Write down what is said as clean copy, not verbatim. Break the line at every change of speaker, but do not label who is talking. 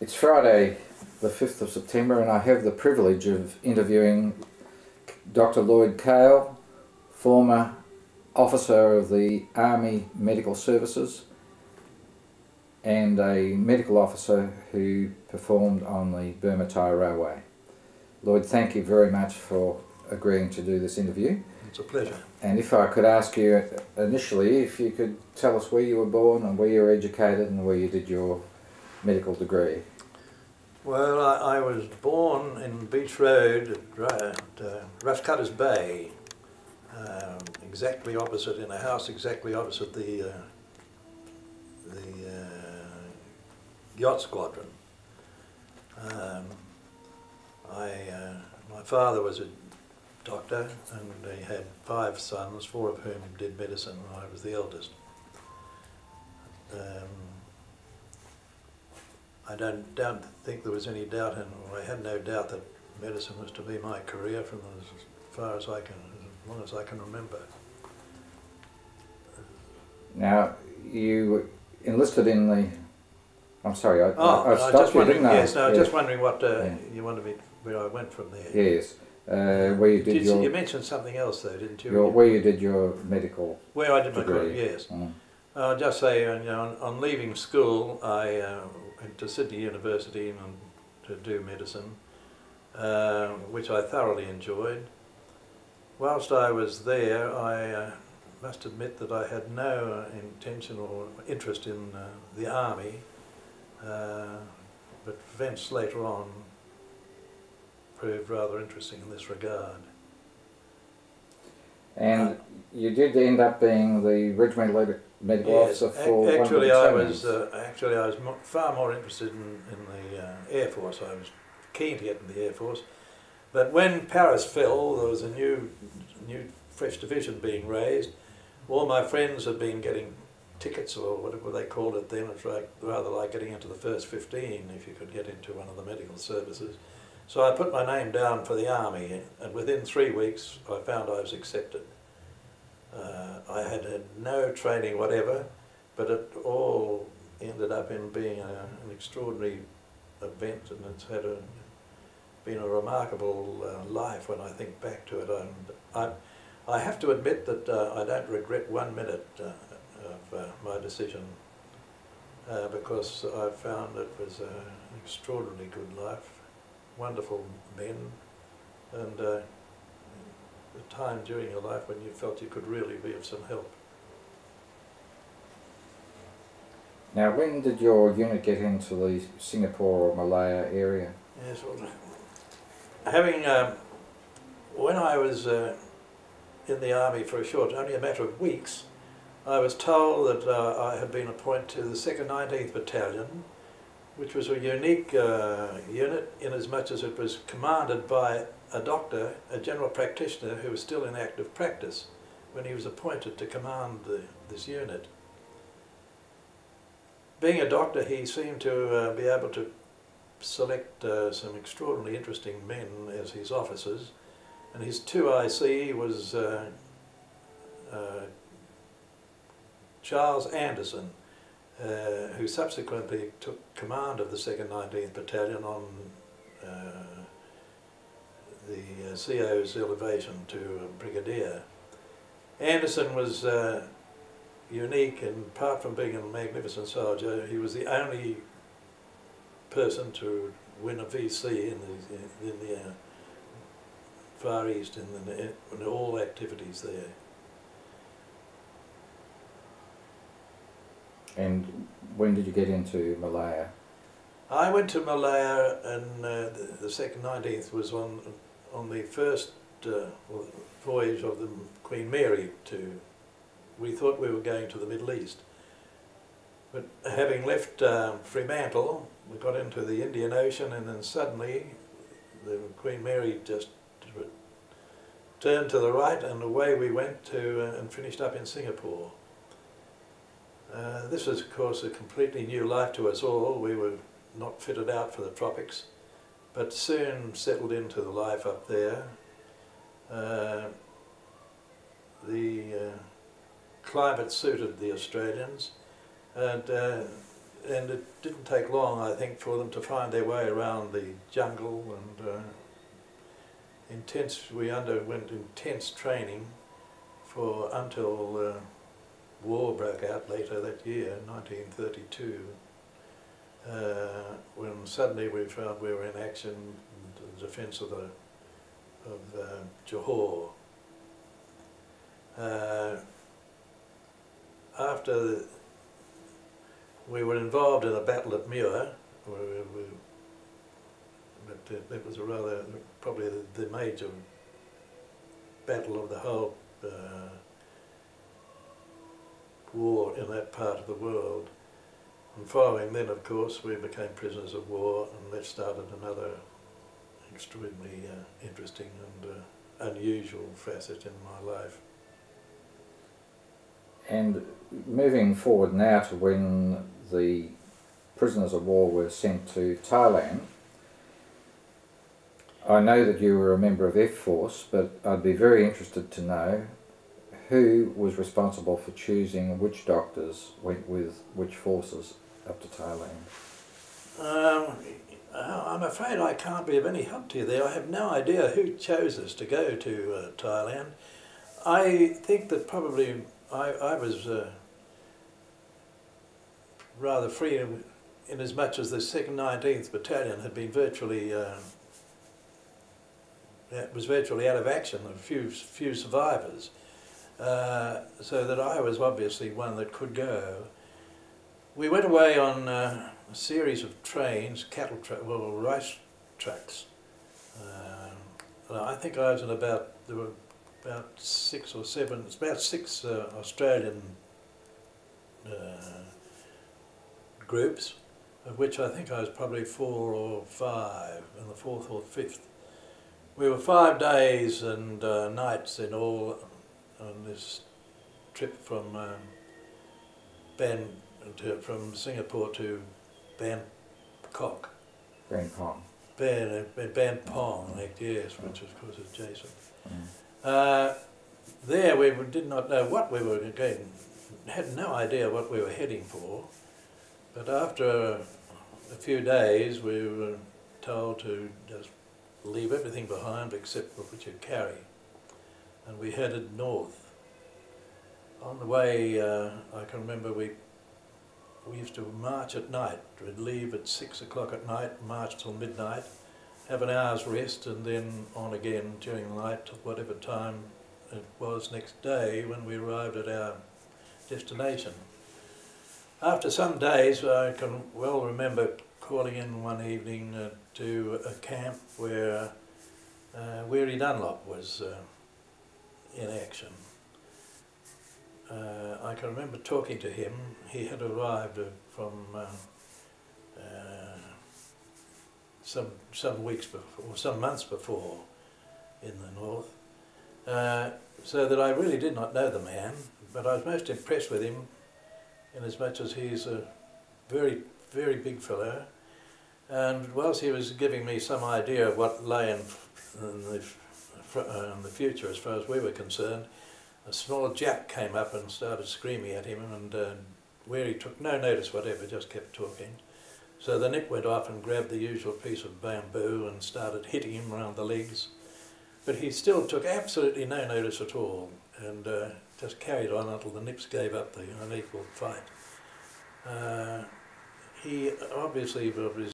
It's Friday the 5th of September and I have the privilege of interviewing Dr. Lloyd Cahill, former officer of the Army Medical Services and a medical officer who performed on the Burma Thai Railway. Lloyd, thank you very much for agreeing to do this interview.
It's a pleasure.
And if I could ask you initially if you could tell us where you were born and where you were educated and where you did your medical degree.
Well, I was born in Beach Road at Rough Cutters Bay, exactly opposite, in a house exactly opposite the yacht squadron. My father was a doctor and he had 5 sons, 4 of whom did medicine, and I was the eldest. I don't think there was any doubt, I had no doubt that medicine was to be my career from as far as as long as I can remember.
Now, you enlisted in the... I'm sorry, I
just wondering,
didn't I?
Yes, no, I was just wondering what you wanted me, where I went from there.
Yes, where you did your...
You mentioned something else though, didn't you?
Where you did your medical
Where I did
degree.
my career, yes. I'll just say, on leaving school, I went to Sydney University to do medicine, which I thoroughly enjoyed. Whilst I was there, I must admit that I had no intention or interest in the Army, but events later on proved rather interesting in this regard.
And you did end up being the regimental medical officer for
actually,
one of the
actually, I was far more interested in the Air Force. I was keen to get in the Air Force, but when Paris fell, there was a new fresh division being raised. All my friends had been getting tickets, or whatever they called it then. It's rather like getting into the first 15 if you could get into one of the medical services. So I put my name down for the Army, and within 3 weeks I found I was accepted. I had no training whatever, but it all ended up in being an extraordinary event, and it's been a remarkable life when I think back to it. I have to admit that I don't regret 1 minute of my decision, because I found it was an extraordinarily good life, wonderful men, and a time during your life when you felt you could really be of some help.
Now, when did your unit get into the Singapore or Malaya area?
Yes, well, when I was in the Army for only a matter of weeks, I was told that I had been appointed to the 2nd 19th Battalion, which was a unique unit in as much as it was commanded by a doctor, a general practitioner who was still in active practice when he was appointed to command this unit. Being a doctor, he seemed to be able to select some extraordinarily interesting men as his officers, and his 2IC was Charles Anderson, who subsequently took command of the 2nd 19th Battalion on the CO's elevation to Brigadier. Anderson was unique, and apart from being a magnificent soldier, he was the only person to win a VC in the Far East, in all activities there. And
when did you get into Malaya?
I went to Malaya, and the 2nd 19th was on the first voyage of the Queen Mary we thought we were going to the Middle East. But having left Fremantle, we got into the Indian Ocean, and then suddenly the Queen Mary just turned to the right, and away we went and finished up in Singapore. This was, of course, a completely new life to us all. We were not fitted out for the tropics, but soon settled into the life up there. The climate suited the Australians, and and it didn't take long, I think, for them to find their way around the jungle, and we underwent intense training until war broke out later that year, 1932, when suddenly we found we were in action in the defence of Johor. After we were involved in a battle at Muir, but that was probably the major battle of the whole war in that part of the world. And following then, of course, we became prisoners of war, and that started another extremely interesting and unusual facet in my life.
And moving forward now to when the prisoners of war were sent to Thailand, I know that you were a member of F Force, but I'd be very interested to know who was responsible for choosing which doctors went with which forces up to Thailand.
I'm afraid I can't be of any help to you there. I have no idea who chose us to go to Thailand. I think that probably I was rather free in as much as the 2nd 19th Battalion had been virtually was virtually out of action, a few survivors, so that I was obviously one that could go. We went away on a series of trains, rice trucks. I think I was in there were about 6 or 7, it's about 6 Australian groups, of which I think I was probably 4 or 5, and the 4th or 5th. We were 5 days and nights in all on this trip from Singapore to Bangkok.
Bangkok.
Bangkok, yes, which of course is adjacent. There we did not know what we were going, had no idea what we were heading for, but after a few days we were told to just leave everything behind except what we should carry, and we headed north. On the way, I can remember we used to march at night. We'd leave at 6 o'clock at night, march till midnight, have an hour's rest, and then on again during the night, whatever time it was next day when we arrived at our destination. After some days, I can well remember calling in one evening to a camp where Weary Dunlop was in action. I can remember talking to him. He had arrived from some weeks before, or some months before, in the north, so that I really did not know the man, but I was most impressed with him inasmuch as he's a very, very big fellow, and whilst he was giving me some idea of what lay in the future as far as we were concerned, a small Jap came up and started screaming at him, and Weary took no notice whatever, just kept talking. So the nip went off and grabbed the usual piece of bamboo and started hitting him around the legs. But he still took absolutely no notice at all, and just carried on until the nips gave up the unequal fight. He obviously was